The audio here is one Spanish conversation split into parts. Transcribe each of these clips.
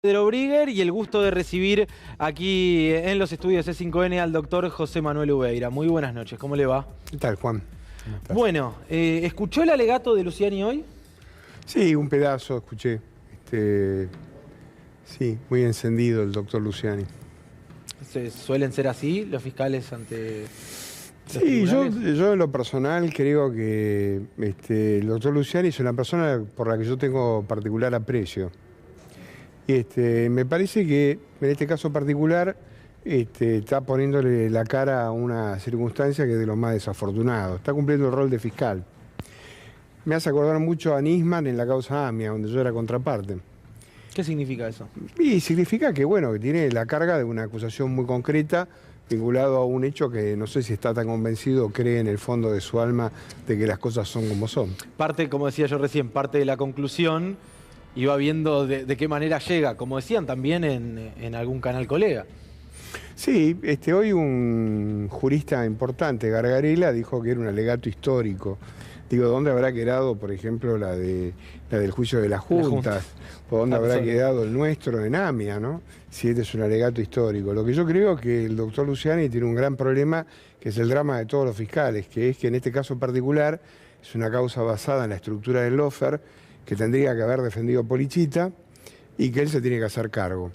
Pedro Brigger y el gusto de recibir aquí en los estudios C5N al doctor José Manuel Ubeira. Muy buenas noches, ¿cómo le va? ¿Qué tal, Juan? ¿Cómo estás? Bueno, ¿escuchó el alegato de Luciani hoy? Sí, un pedazo escuché. Sí, muy encendido el doctor Luciani. ¿Suelen ser así los fiscales ante los Sí, tribunales? yo en lo personal creo que el doctor Luciani es una persona por la que yo tengo particular aprecio. Me parece que en este caso particular está poniéndole la cara a una circunstancia que es de lo más desafortunado. Está cumpliendo el rol de fiscal. Me hace acordar mucho a Nisman en la causa AMIA, donde yo era contraparte. ¿Qué significa eso? Y significa que, bueno, que tiene la carga de una acusación muy concreta vinculado a un hecho que no sé si está tan convencido o cree en el fondo de su alma de que las cosas son como son. Parte, como decía yo recién, parte de la conclusión y va viendo de qué manera llega, como decían también en algún canal colega. Sí, hoy un jurista importante, Gargarella, dijo que era un alegato histórico. Digo, ¿dónde habrá quedado, por ejemplo, la del juicio de las juntas? ¿O dónde habrá quedado el nuestro en AMIA, ¿no? Si este es un alegato histórico. Lo que yo creo que el doctor Luciani tiene un gran problema, que es el drama de todos los fiscales, que es que en este caso particular es una causa basada en la estructura del lawfare, que tendría que haber defendido Polichita y que él se tiene que hacer cargo.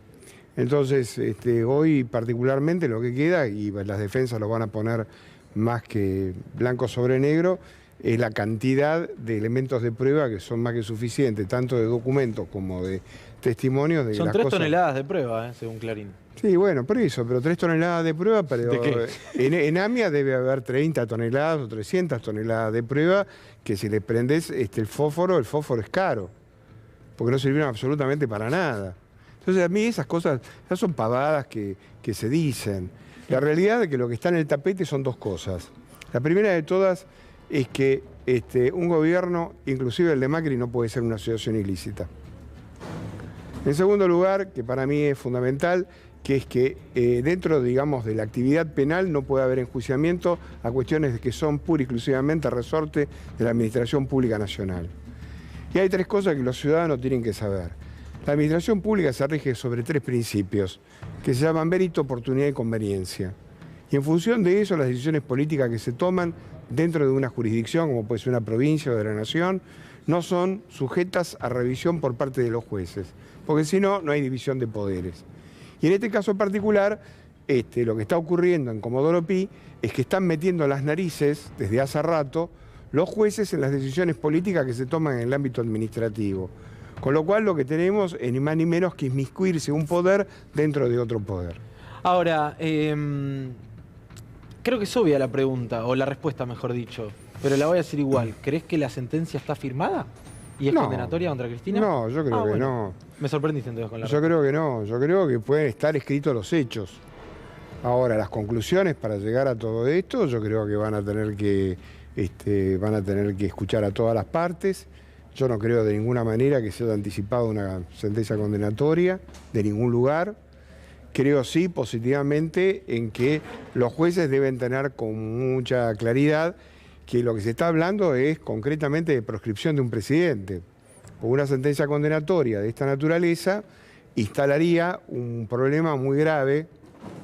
Entonces, hoy particularmente lo que queda, y las defensas lo van a poner más que blanco sobre negro, es la cantidad de elementos de prueba que son más que suficientes, tanto de documentos como de testimonios. Son 3 toneladas de prueba, según Clarín. Sí, bueno, por eso, pero 3 toneladas de prueba, pero en AMIA debe haber 30 toneladas o 300 toneladas de prueba que si le prendes el fósforo es caro, porque no sirvieron absolutamente para nada. Entonces a mí esas cosas ya son pavadas que se dicen. La realidad es que lo que está en el tapete son dos cosas. La primera de todas es que un gobierno, inclusive el de Macri, no puede ser una asociación ilícita. En segundo lugar, que para mí es fundamental, que es que dentro, digamos, de la actividad penal no puede haber enjuiciamiento a cuestiones que son pura y exclusivamente resorte de la Administración Pública Nacional. Y hay tres cosas que los ciudadanos tienen que saber. La administración pública se rige sobre 3 principios, que se llaman mérito, oportunidad y conveniencia. Y en función de eso, las decisiones políticas que se toman dentro de una jurisdicción, como puede ser una provincia o de la nación, no son sujetas a revisión por parte de los jueces, porque si no, no hay división de poderes. Y en este caso particular, lo que está ocurriendo en Comodoro Pi es que están metiendo las narices, desde hace rato, los jueces en las decisiones políticas que se toman en el ámbito administrativo. Con lo cual lo que tenemos es ni más ni menos que inmiscuirse un poder dentro de otro poder. Ahora, creo que es obvia la pregunta, o la respuesta mejor dicho, pero la voy a decir igual. ¿Crees que la sentencia está firmada? ¿Y es condenatoria contra Cristina? No, yo creo que no. Me sorprendiste entonces con la respuesta. Yo creo que no, yo creo que pueden estar escritos los hechos. Ahora, las conclusiones para llegar a todo esto, yo creo que van a tener que escuchar a todas las partes. Yo no creo de ninguna manera que se haya anticipado una sentencia condenatoria de ningún lugar. Creo sí positivamente en que los jueces deben tener con mucha claridad que lo que se está hablando es concretamente de proscripción de un presidente. Porque una sentencia condenatoria de esta naturaleza instalaría un problema muy grave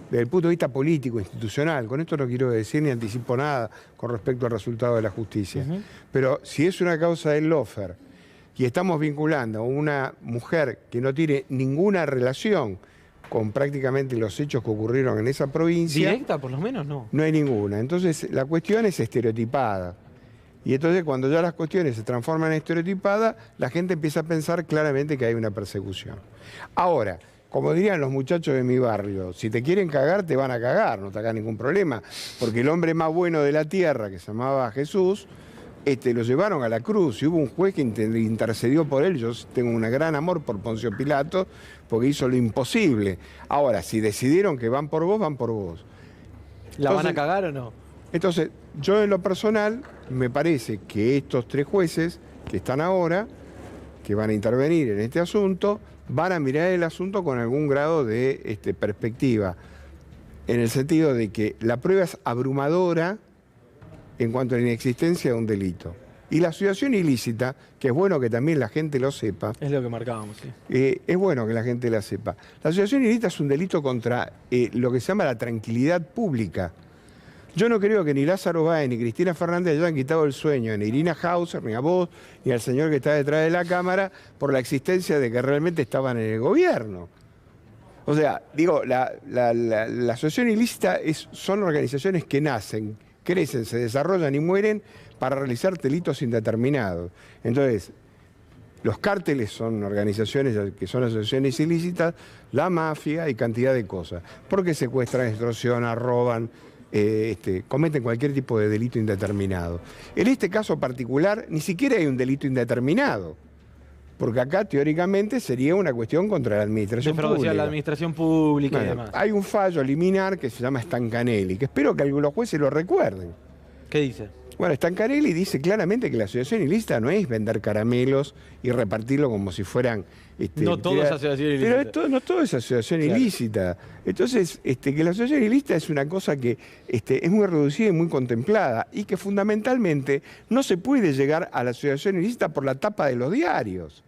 desde el punto de vista político, institucional. Con esto no quiero decir ni anticipo nada con respecto al resultado de la justicia. Pero si es una causa del lawfare y estamos vinculando a una mujer que no tiene ninguna relación con prácticamente los hechos que ocurrieron en esa provincia... ¿Directa, por lo menos? No. No hay ninguna. Entonces la cuestión es estereotipada. Y entonces cuando ya las cuestiones se transforman en estereotipadas, la gente empieza a pensar claramente que hay una persecución. Ahora, como dirían los muchachos de mi barrio, si te quieren cagar, te van a cagar, no te hagas ningún problema. Porque el hombre más bueno de la tierra, que se llamaba Jesús, lo llevaron a la cruz y hubo un juez que intercedió por él. Yo tengo un gran amor por Poncio Pilato, porque hizo lo imposible. Ahora, si decidieron que van por vos, van por vos. ¿La van a cagar o no? Entonces, yo en lo personal, me parece que estos 3 jueces que están ahora, que van a intervenir en este asunto, van a mirar el asunto con algún grado de perspectiva, en el sentido de que la prueba es abrumadora en cuanto a la inexistencia de un delito. Y la asociación ilícita, que es bueno que también la gente lo sepa. Es lo que marcábamos, sí. Es bueno que la gente la sepa. La asociación ilícita es un delito contra lo que se llama la tranquilidad pública. Yo no creo que ni Lázaro Báez ni Cristina Fernández hayan quitado el sueño ni a Irina Hauser, ni a vos, ni al señor que está detrás de la cámara por la existencia de que realmente estaban en el gobierno. O sea, digo, la asociación ilícita son organizaciones que nacen, crecen, se desarrollan y mueren para realizar delitos indeterminados. Entonces, los cárteles son organizaciones que son asociaciones ilícitas, la mafia y cantidad de cosas. Porque secuestran, extorsionan, roban, cometen cualquier tipo de delito indeterminado. En este caso particular, ni siquiera hay un delito indeterminado. Porque acá, teóricamente, sería una cuestión contra la administración pública. La administración pública y demás. Hay un fallo liminar que se llama Stancanelli, que espero que los jueces lo recuerden. ¿Qué dice? Bueno, Stancanelli dice claramente que la asociación ilícita no es vender caramelos y repartirlo como si fueran... no todo es asociación ilícita. Pero no todo es asociación ilícita. Entonces, que la asociación ilícita es una cosa que es muy reducida y muy contemplada y que fundamentalmente no se puede llegar a la asociación ilícita por la tapa de los diarios.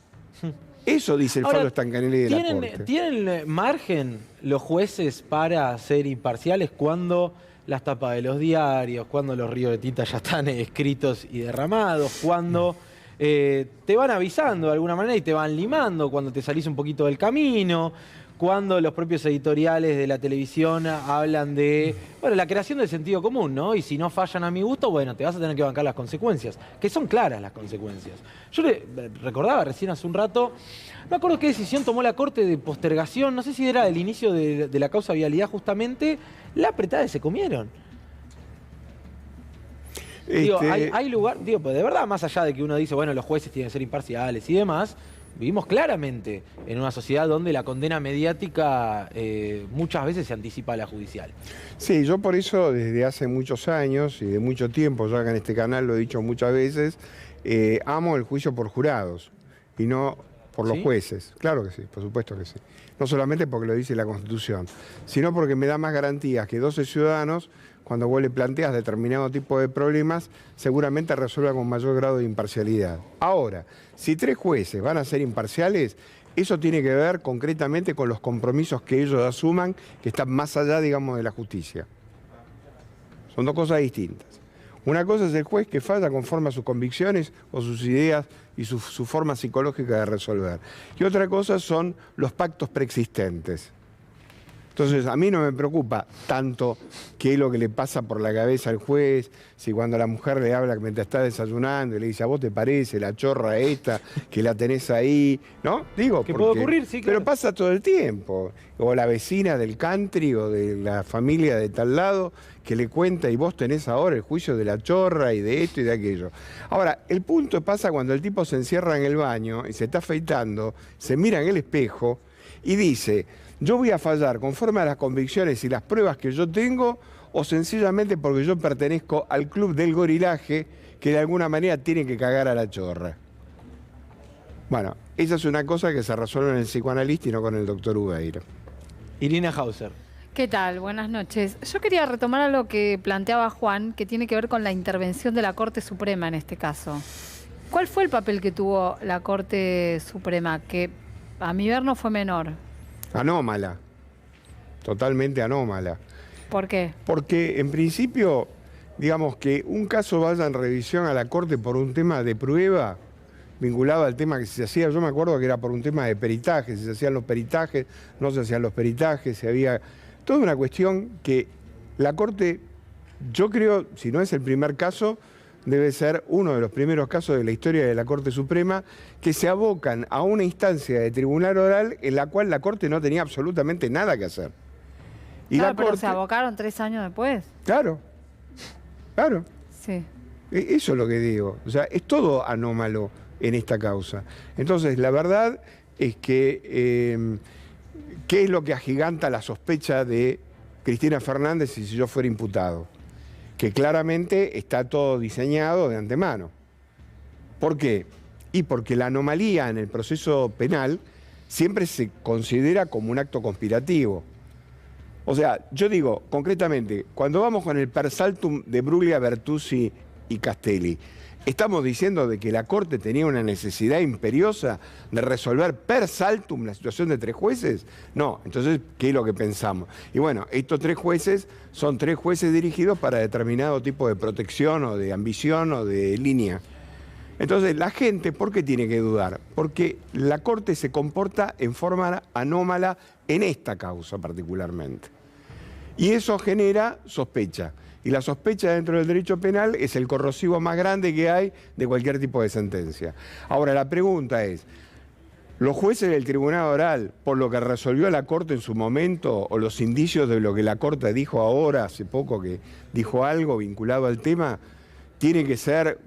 Eso dice el fallo Stancanelli de la Corte. ¿Tienen margen los jueces para ser imparciales cuando las tapas de los diarios, cuando los ríos de tinta ya están escritos y derramados, cuando te van avisando de alguna manera y te van limando, cuando te salís un poquito del camino, cuando los propios editoriales de la televisión hablan de, bueno, la creación del sentido común, ¿no? Y si no fallan a mi gusto, bueno, te vas a tener que bancar las consecuencias, que son claras las consecuencias. Yo recordaba recién hace un rato, no me acuerdo qué decisión tomó la Corte de postergación, no sé si era el inicio de la causa vialidad justamente, la apretada y se comieron. Digo, hay lugar, digo, pues de verdad, más allá de que uno dice, bueno, los jueces tienen que ser imparciales y demás, vivimos claramente en una sociedad donde la condena mediática muchas veces se anticipa a la judicial. Sí, yo por eso desde hace muchos años y de mucho tiempo, ya que en este canal lo he dicho muchas veces, amo el juicio por jurados y no por los jueces. Claro que sí, por supuesto que sí. No solamente porque lo dice la Constitución, sino porque me da más garantías que 12 ciudadanos, cuando vos le planteas determinado tipo de problemas, seguramente resuelva con mayor grado de imparcialidad. Ahora, si 3 jueces van a ser imparciales, eso tiene que ver concretamente con los compromisos que ellos asuman, que están más allá, digamos, de la justicia. Son 2 cosas distintas. Una cosa es el juez que falla conforme a sus convicciones o sus ideas y su forma psicológica de resolver. Y otra cosa son los pactos preexistentes. Entonces, a mí no me preocupa tanto qué es lo que le pasa por la cabeza al juez, si cuando la mujer le habla mientras está desayunando y le dice, ¿a vos te parece la chorra esta que la tenés ahí? ¿No? Digo, que puede ocurrir, sí, claro. Pero pasa todo el tiempo. O la vecina del country o de la familia de tal lado que le cuenta y vos tenés ahora el juicio de la chorra y de esto y de aquello. Ahora, el punto pasa cuando el tipo se encierra en el baño y se está afeitando, se mira en el espejo y dice, yo voy a fallar conforme a las convicciones y las pruebas que yo tengo o sencillamente porque yo pertenezco al club del gorilaje que de alguna manera tiene que cagar a la chorra. Bueno, esa es una cosa que se resuelve en el psicoanalista y no con el doctor Ubeira. Irina Hauser. ¿Qué tal? Buenas noches. Yo quería retomar a lo que planteaba Juan, que tiene que ver con la intervención de la Corte Suprema en este caso. ¿Cuál fue el papel que tuvo la Corte Suprema? Que a mi ver no fue menor. Anómala. Totalmente anómala. ¿Por qué? Porque en principio, digamos que un caso vaya en revisión a la Corte por un tema de prueba vinculado al tema que se hacía, yo me acuerdo que era por un tema de peritaje, si se hacían los peritajes, no se hacían los peritajes, si había... Toda una cuestión que la Corte, yo creo, si no es el primer caso, debe ser uno de los primeros casos de la historia de la Corte Suprema que se abocan a una instancia de tribunal oral en la cual la Corte no tenía absolutamente nada que hacer. Y claro, pero se abocaron 3 años después. Claro, claro. Sí. Eso es lo que digo. O sea, es todo anómalo en esta causa. Entonces, la verdad es que... ¿qué es lo que agiganta la sospecha de Cristina Fernández si yo fuera imputado? Que claramente está todo diseñado de antemano. ¿Por qué? Y porque la anomalía en el proceso penal siempre se considera como un acto conspirativo. O sea, yo digo, concretamente, cuando vamos con el per saltum de Bruglia, Bertuzzi y Castelli, ¿Estamos diciendo de que la Corte tenía una necesidad imperiosa de resolver per saltum la situación de 3 jueces? No. Entonces, ¿qué es lo que pensamos? Y bueno, estos 3 jueces son 3 jueces dirigidos para determinado tipo de protección o de ambición o de línea. Entonces, la gente, ¿por qué tiene que dudar? Porque la Corte se comporta en forma anómala en esta causa particularmente. Y eso genera sospecha. Y la sospecha dentro del derecho penal es el corrosivo más grande que hay de cualquier tipo de sentencia. Ahora, la pregunta es, ¿los jueces del Tribunal Oral, por lo que resolvió la Corte en su momento, o los indicios de lo que la Corte dijo ahora, hace poco que dijo algo vinculado al tema, tiene que ser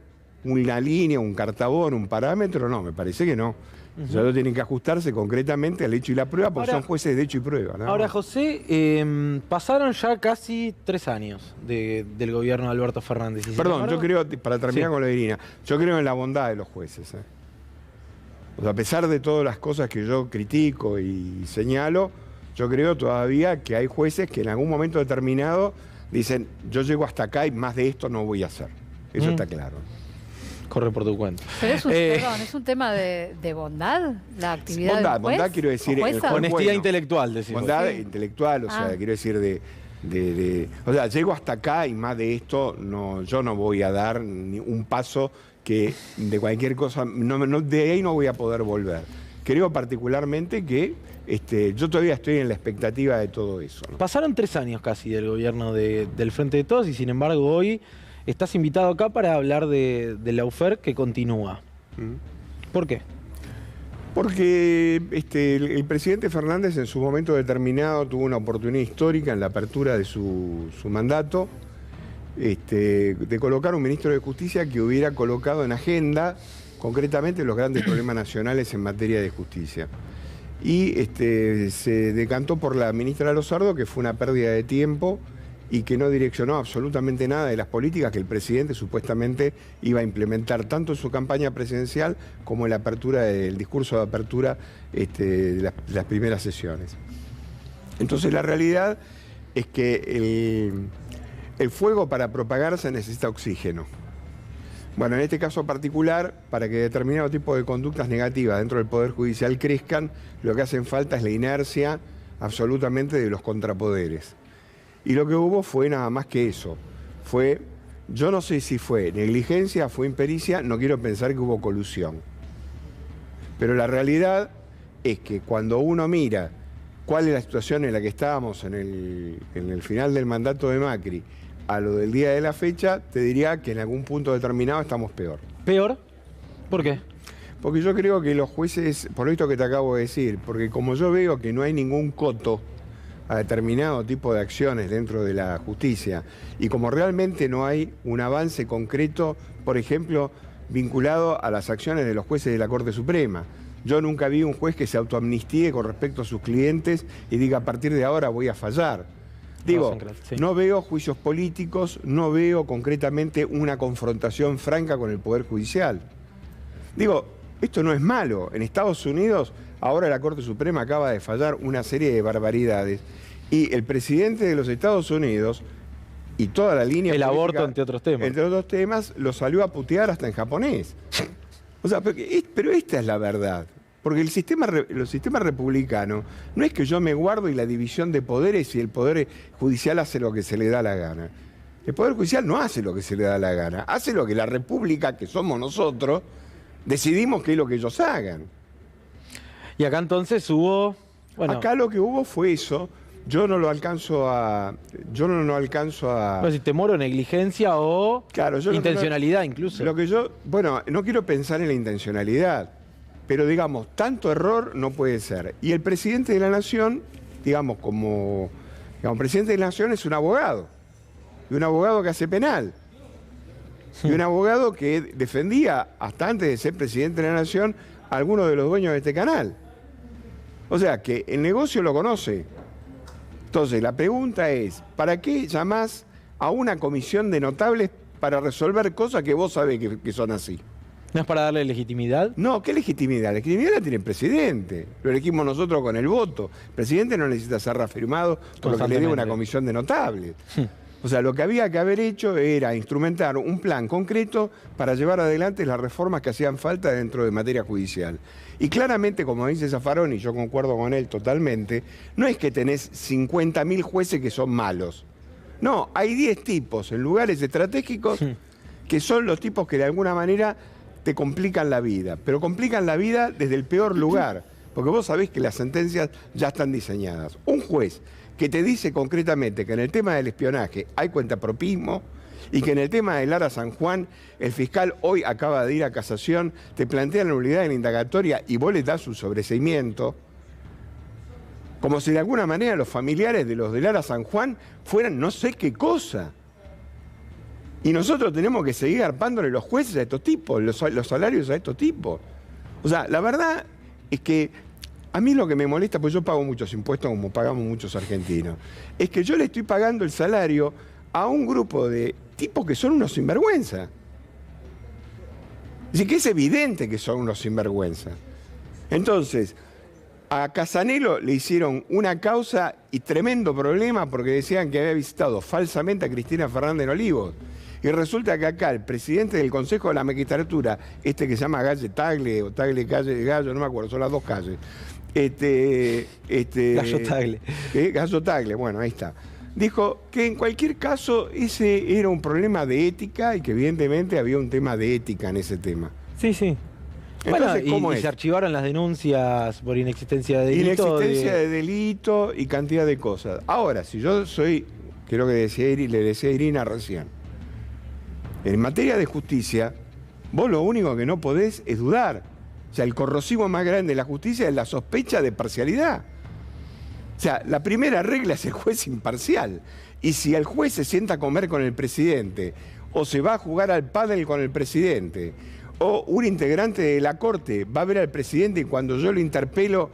una línea, un cartabón, un parámetro? No, me parece que no. Solo tienen que ajustarse concretamente al hecho y la prueba, porque ahora, son jueces de hecho y prueba, ¿no? Ahora, José, pasaron ya casi 3 años del gobierno de Alberto Fernández. Perdón, yo creo, para terminar con lo de Irina, yo creo en la bondad de los jueces. O sea, a pesar de todas las cosas que yo critico y señalo, yo creo todavía que hay jueces que en algún momento determinado dicen, yo llego hasta acá y más de esto no voy a hacer. Eso está claro. Corre por tu cuenta. Pero es un tema de bondad, la actividad del juez. Bondad quiero decir... Honestidad intelectual, decimos. Bondad intelectual, o sea, quiero decir o sea, llego hasta acá y más de esto yo no voy a dar ni un paso que de cualquier cosa, de ahí no voy a poder volver. Creo particularmente que yo todavía estoy en la expectativa de todo eso, ¿no? Pasaron 3 años casi del gobierno del Frente de Todos y sin embargo hoy estás invitado acá para hablar de Lawfare que continúa. ¿Por qué? Porque el presidente Fernández en su momento determinado tuvo una oportunidad histórica en la apertura de su mandato de colocar un ministro de Justicia que hubiera colocado en agenda concretamente los grandes problemas nacionales en materia de justicia. Y se decantó por la ministra Lozardo, que fue una pérdida de tiempo y que no direccionó absolutamente nada de las políticas que el presidente supuestamente iba a implementar tanto en su campaña presidencial como en la apertura del discurso de apertura de las primeras sesiones. Entonces la realidad es que el fuego para propagarse necesita oxígeno. Bueno, en este caso particular, para que determinado tipo de conductas negativas dentro del Poder Judicial crezcan, lo que hacen falta es la inercia absolutamente de los contrapoderes. Y lo que hubo fue nada más que eso. Yo no sé si fue negligencia, fue impericia, no quiero pensar que hubo colusión. Pero la realidad es que cuando uno mira cuál es la situación en la que estábamos en el final del mandato de Macri, a lo del día de la fecha, te diría que en algún punto determinado estamos peor. ¿Peor? ¿Por qué? Porque yo creo que los jueces, por esto que te acabo de decir, porque como yo veo que no hay ningún coto a determinado tipo de acciones dentro de la justicia, y como realmente no hay un avance concreto, por ejemplo, vinculado a las acciones de los jueces de la Corte Suprema. Yo nunca vi un juez que se autoamnistíe con respecto a sus clientes y diga a partir de ahora voy a fallar. Digo, no veo juicios políticos, no veo concretamente una confrontación franca con el Poder Judicial. Digo, esto no es malo. En Estados Unidos, ahora la Corte Suprema acaba de fallar una serie de barbaridades y el presidente de los Estados Unidos y toda la línea el política, aborto, entre otros temas. Entre otros temas, lo salió a putear hasta en japonés. O sea, pero esta es la verdad. Porque el sistema republicano no es que yo me guardo y la división de poderes y el Poder Judicial hace lo que se le da la gana. El Poder Judicial no hace lo que se le da la gana, hace lo que la República, que somos nosotros, decidimos que es lo que ellos hagan. Y acá entonces hubo... Bueno, acá lo que hubo fue eso. Yo no alcanzo a... No, si temor o negligencia o claro, intencionalidad incluso. Bueno, no quiero pensar en la intencionalidad. Pero, digamos, tanto error no puede ser. Y el presidente de la Nación, digamos, presidente de la Nación es un abogado. Y un abogado que hace penal. Y un abogado que defendía, hasta antes de ser presidente de la Nación, a algunos de los dueños de este canal. O sea, que el negocio lo conoce. Entonces, la pregunta es, ¿para qué llamás a una comisión de notables para resolver cosas que vos sabés que son así? ¿No es para darle legitimidad? No, ¿qué legitimidad? La legitimidad la tiene el presidente. Lo elegimos nosotros con el voto. El presidente no necesita ser reafirmado por lo que le dé una comisión de notables. O O sea, lo que había que haber hecho era instrumentar un plan concreto para llevar adelante las reformas que hacían falta dentro de materia judicial. Y claramente, como dice Zaffaroni, y yo concuerdo con él totalmente, no es que tenés 50.000 jueces que son malos. No, hay 10 tipos en lugares estratégicos que son los tipos que de alguna manera te complican la vida, pero complican la vida desde el peor lugar, porque vos sabés que las sentencias ya están diseñadas. Un juez que te dice concretamente que en el tema del espionaje hay cuentapropismo y que en el tema de Lara San Juan el fiscal hoy acaba de ir a casación, te plantea la nulidad de la indagatoria y vos le das un sobreseimiento, como si de alguna manera los familiares de los de Lara San Juan fueran no sé qué cosa. Y nosotros tenemos que seguir arpándole los jueces a estos tipos, los salarios a estos tipos. O sea, la verdad es que a mí lo que me molesta, pues yo pago muchos impuestos como pagamos muchos argentinos, es que yo le estoy pagando el salario a un grupo de tipos que son unos sinvergüenza. Así que es evidente que son unos sinvergüenza. Entonces, a Casanelo le hicieron una causa y tremendo problema porque decían que había visitado falsamente a Cristina Fernández en Olivos. Y resulta que acá el presidente del Consejo de la Magistratura, que se llama Galle Tagle, o Tagle Calle Gallo, no me acuerdo, son las dos calles. Gallo Tagle. Gallo Tagle, bueno, ahí está. Dijo que en cualquier caso ese era un problema de ética y que evidentemente había un tema de ética en ese tema. Sí, sí. Entonces, bueno, y se archivaron las denuncias por inexistencia de delito. Inexistencia de delito y cantidad de cosas. Ahora, si yo soy, creo que le decía a Irina recién, en materia de justicia, vos lo único que no podés es dudar. O sea, el corrosivo más grande de la justicia es la sospecha de parcialidad. O sea, la primera regla es el juez imparcial. Y si el juez se sienta a comer con el presidente, o se va a jugar al pádel con el presidente, o un integrante de la Corte va a ver al presidente y cuando yo lo interpelo,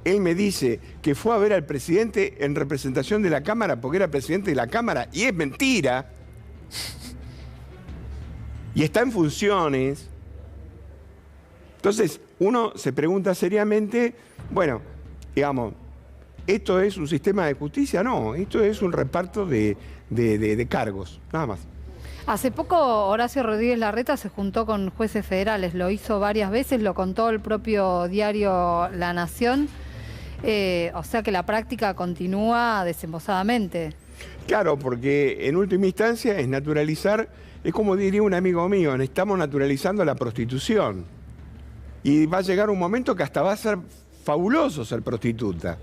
él me dice que fue a ver al presidente en representación de la Cámara porque era presidente de la Cámara, y es mentira, y está en funciones. Entonces, uno se pregunta seriamente, bueno, digamos, ¿esto es un sistema de justicia? No, esto es un reparto de cargos, nada más. Hace poco Horacio Rodríguez Larreta se juntó con jueces federales, lo hizo varias veces, lo contó el propio diario La Nación, o sea que la práctica continúa desembosadamente. Claro, porque en última instancia es naturalizar, es como diría un amigo mío, estamos naturalizando la prostitución. Y va a llegar un momento que hasta va a ser fabuloso ser prostituta.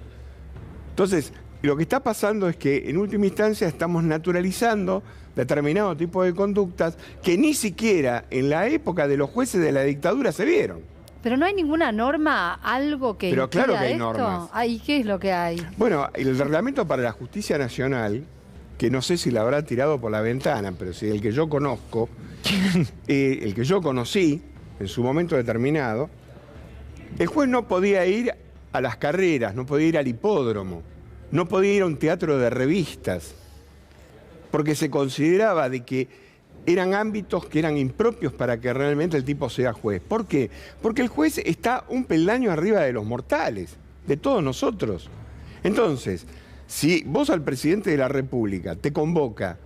Entonces, lo que está pasando es que en última instancia estamos naturalizando determinado tipo de conductas que ni siquiera en la época de los jueces de la dictadura se vieron. Pero no hay ninguna norma, algo que Pero claro que hay esto. normas. ¿Y qué es lo que hay? Bueno, el Reglamento para la Justicia Nacional, que no sé si la habrá tirado por la ventana, pero si el que yo conozco, el que yo conocí en su momento determinado, el juez no podía ir a las carreras, no podía ir al hipódromo, no podía ir a un teatro de revistas, porque se consideraba de que eran ámbitos que eran impropios para que realmente el tipo sea juez. ¿Por qué? Porque el juez está un peldaño arriba de los mortales, de todos nosotros. Entonces, si vos al presidente de la República te convoca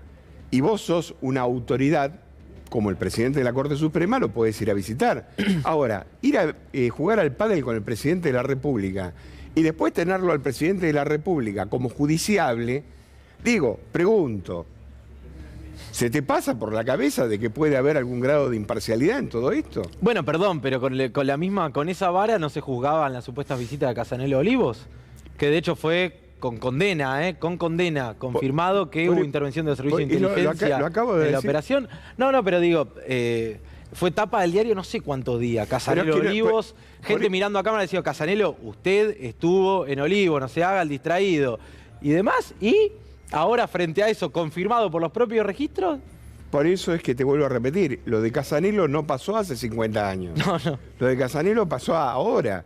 y vos sos una autoridad, como el presidente de la Corte Suprema, lo podés ir a visitar. Ahora, ir a jugar al pádel con el presidente de la República y después tenerlo al presidente de la República como judiciable, digo, pregunto, ¿se te pasa por la cabeza de que puede haber algún grado de imparcialidad en todo esto? Bueno, perdón, pero con esa vara no se juzgaban las supuestas visitas de Casanelo Olivos, que de hecho fue con condena, confirmado que hubo intervención de los servicios de inteligencia lo acabo de en la decir. operación. No, pero digo, fue tapa del diario no sé cuántos días, Casanelo Olivos, gente mirando a cámara diciendo, Casanelo, usted estuvo en Olivos, no se haga el distraído, y demás, y ahora frente a eso, confirmado por los propios registros. Por eso es que te vuelvo a repetir, lo de Casanelo no pasó hace 50 años. No. Lo de Casanelo pasó ahora.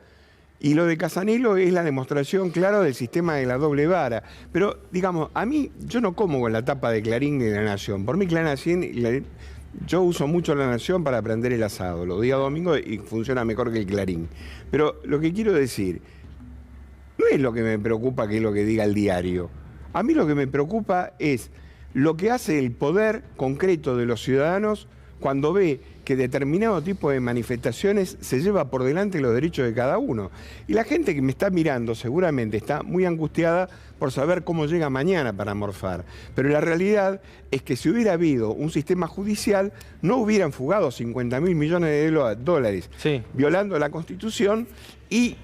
Y lo de Casanelo es la demostración clara del sistema de la doble vara. Pero, digamos, a mí, yo no como con la tapa de Clarín ni de La Nación. Por mí, yo uso mucho La Nación para prender el asado los días domingos y funciona mejor que el Clarín. Pero lo que quiero decir, no es lo que me preocupa que es lo que diga el diario. A mí lo que me preocupa es lo que hace el poder concreto de los ciudadanos cuando ve que determinado tipo de manifestaciones se lleva por delante los derechos de cada uno. Y la gente que me está mirando seguramente está muy angustiada por saber cómo llega mañana para morfar. Pero la realidad es que si hubiera habido un sistema judicial, no hubieran fugado 50.000 millones de dólares, sí, violando la Constitución y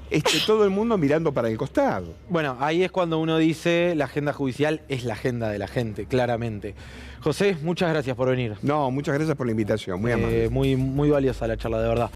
todo el mundo mirando para el costado. Bueno, ahí es cuando uno dice la agenda judicial es la agenda de la gente, claramente. José, muchas gracias por venir. No, muchas gracias por la invitación, muy amable. Muy valiosa la charla, de verdad.